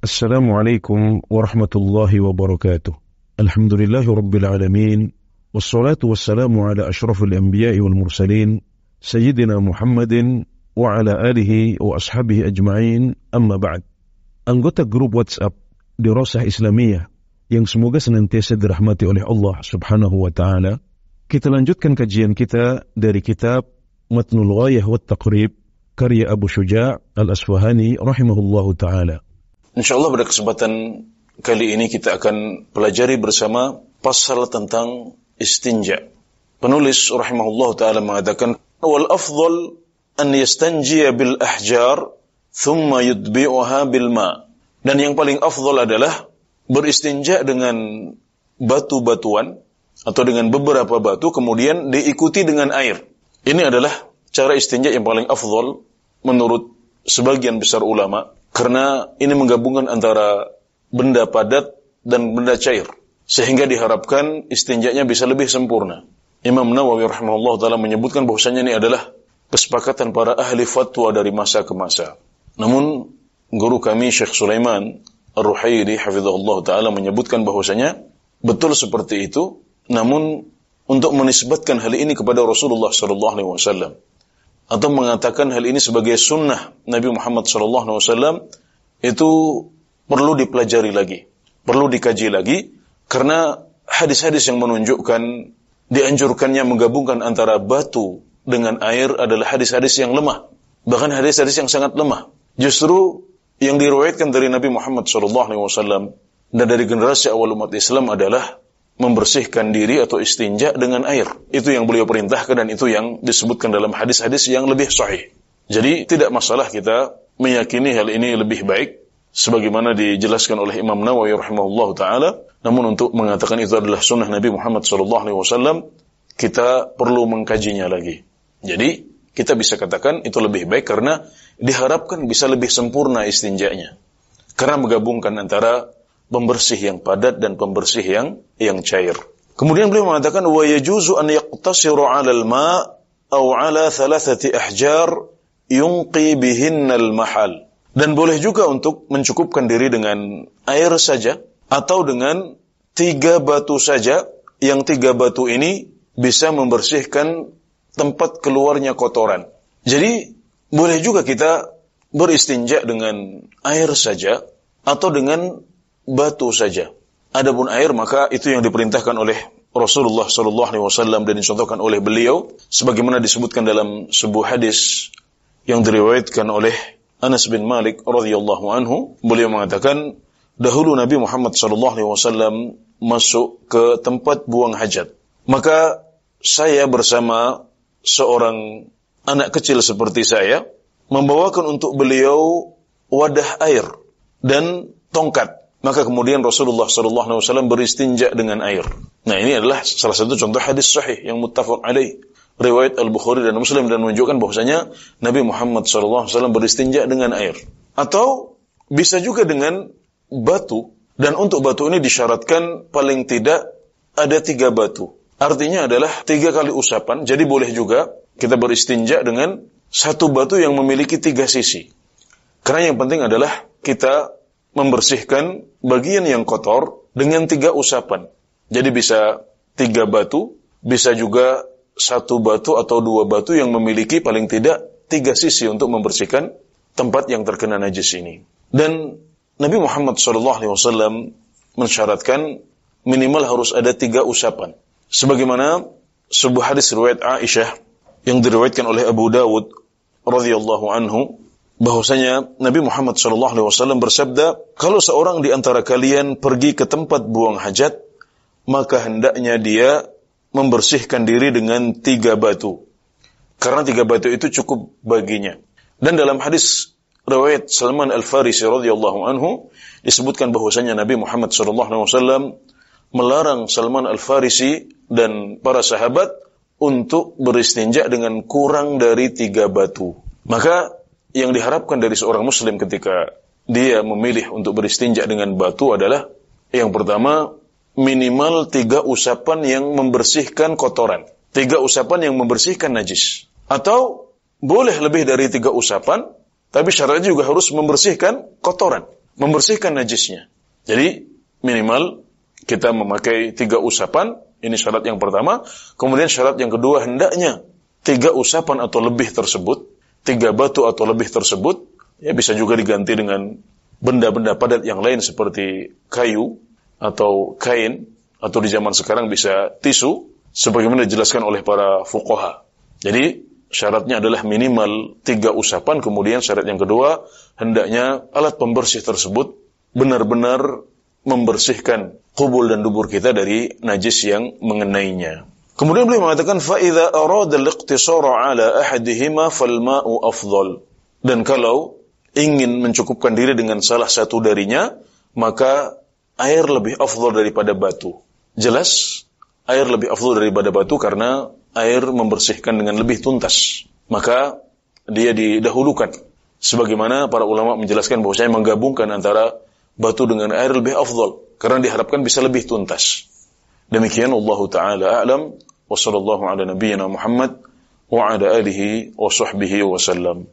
Assalamualaikum warahmatullahi wabarakatuh. Alhamdulillahi rabbil alamin. Wassalatu wassalamu ala ashrafil anbiya'i wal mursalin. Sayyidina Muhammadin wa ala alihi wa ashabihi ajma'in. Amma ba'd. Anggota grup WhatsApp Dirasah Islamiyah yang semoga senantiasa dirahmati oleh Allah subhanahu wa ta'ala. Kita lanjutkan kajian kita dari kitab Matnul Ghayah wa Taqrib karya Abu Syuja' Al-Asfahani rahimahullahu ta'ala. InsyaAllah pada kesempatan kali ini kita akan pelajari bersama pasal tentang istinja. Penulis rahimahullah ta'ala mengatakan, wal afdal an yastanjiya bil ahjar thumma yudbi'uha bil ma. Dan yang paling afdal adalah beristinja dengan batu-batuan atau dengan beberapa batu kemudian diikuti dengan air. Ini adalah cara istinja yang paling afdal menurut sebagian besar ulama. Karena ini menggabungkan antara benda padat dan benda cair. Sehingga diharapkan istinjanya bisa lebih sempurna. Imam Nawawi rahimahullah ta'ala menyebutkan bahwasanya ini adalah kesepakatan para ahli fatwa dari masa ke masa. Namun, guru kami Syekh Sulaiman Ar-Ruhaili hafizahullah ta'ala menyebutkan bahwasanya betul seperti itu. Namun, untuk menisbatkan hal ini kepada Rasulullah SAW. Atau mengatakan hal ini sebagai sunnah Nabi Muhammad SAW, itu perlu dipelajari lagi, perlu dikaji lagi, karena hadis-hadis yang menunjukkan dianjurkannya menggabungkan antara batu dengan air adalah hadis-hadis yang lemah, bahkan hadis-hadis yang sangat lemah. Justru yang diriwayatkan dari Nabi Muhammad SAW dan dari generasi awal umat Islam adalah membersihkan diri atau istinja dengan air. Itu yang beliau perintahkan dan itu yang disebutkan dalam hadis-hadis yang lebih sahih. Jadi tidak masalah kita meyakini hal ini lebih baik sebagaimana dijelaskan oleh Imam Nawawi rahimahullah ta'ala. Namun untuk mengatakan itu adalah sunnah Nabi Muhammad SAW, kita perlu mengkajinya lagi. Jadi kita bisa katakan itu lebih baik karena diharapkan bisa lebih sempurna istinjanya. Karena menggabungkan antara pembersih yang padat dan pembersih yang cair. Kemudian beliau mengatakan wa yajuzu an yaqtasiru 'ala al-ma' aw 'ala thalathati ahjar yunqi bihinna al-mahal. Dan boleh juga untuk mencukupkan diri dengan air saja atau dengan 3 batu saja, yang 3 batu ini bisa membersihkan tempat keluarnya kotoran. Jadi boleh juga kita beristinja dengan air saja atau dengan batu saja. Adapun air maka itu yang diperintahkan oleh Rasulullah SAW dan dicontohkan oleh beliau sebagaimana disebutkan dalam sebuah hadis yang diriwayatkan oleh Anas bin Malik radhiyallahu anhu. Beliau mengatakan dahulu Nabi Muhammad SAW masuk ke tempat buang hajat. Maka saya bersama seorang anak kecil seperti saya membawakan untuk beliau wadah air dan tongkat. Maka kemudian Rasulullah SAW beristinja dengan air. Nah ini adalah salah satu contoh hadis sahih yang muttafaq alaih. Riwayat Al-Bukhari dan Muslim dan menunjukkan bahwasanya Nabi Muhammad SAW beristinja dengan air. Atau bisa juga dengan batu. Dan untuk batu ini disyaratkan paling tidak ada 3 batu. Artinya adalah 3 kali usapan. Jadi boleh juga kita beristinja dengan 1 batu yang memiliki 3 sisi. Karena yang penting adalah kita membersihkan bagian yang kotor dengan 3 usapan. Jadi bisa 3 batu, bisa juga 1 batu atau 2 batu yang memiliki paling tidak 3 sisi untuk membersihkan tempat yang terkena najis ini. Dan Nabi Muhammad SAW mensyaratkan minimal harus ada 3 usapan. Sebagaimana sebuah hadis riwayat Aisyah yang diriwayatkan oleh Abu Dawud radhiyallahu anhu, bahwasanya Nabi Muhammad SAW bersabda, kalau seorang di antara kalian pergi ke tempat buang hajat, maka hendaknya dia membersihkan diri dengan 3 batu. Karena 3 batu itu cukup baginya. Dan dalam hadis riwayat Salman Al-Farisi radhiyallahu anhu disebutkan bahwasanya Nabi Muhammad SAW melarang Salman Al-Farisi dan para sahabat untuk beristinja dengan kurang dari 3 batu. Maka yang diharapkan dari seorang muslim ketika dia memilih untuk beristinja dengan batu adalah yang pertama, minimal 3 usapan yang membersihkan kotoran. 3 usapan yang membersihkan najis. Atau boleh lebih dari 3 usapan, tapi syaratnya juga harus membersihkan kotoran. membersihkan najisnya. Jadi minimal kita memakai 3 usapan, ini syarat yang pertama. Kemudian syarat yang kedua, hendaknya 3 usapan atau lebih tersebut, 3 batu atau lebih tersebut, ya bisa juga diganti dengan benda-benda padat yang lain seperti kayu atau kain, atau di zaman sekarang bisa tisu, sebagaimana dijelaskan oleh para fuqaha. Jadi syaratnya adalah minimal 3 usapan. Kemudian syarat yang kedua, hendaknya alat pembersih tersebut benar-benar membersihkan qubul dan dubur kita dari najis yang mengenainya. Kemudian beliau mengatakan, فَإِذَا أَرَادَ الْاقْتِصَارَ عَلَى أَحَدِهِمَا فَالْمَاءُ أَفْضَلُ. Dan kalau ingin mencukupkan diri dengan salah satu darinya, maka air lebih afdal daripada batu. Jelas, air lebih afdal daripada batu karena air membersihkan dengan lebih tuntas. Maka dia didahulukan. Sebagaimana para ulama menjelaskan bahwasanya menggabungkan antara batu dengan air lebih afdal karena diharapkan bisa lebih tuntas. Demikian Allah Ta'ala a'lam wa sallallahu ala nabiyyina Muhammad wa ala alihi wa sahbihi wa sallam.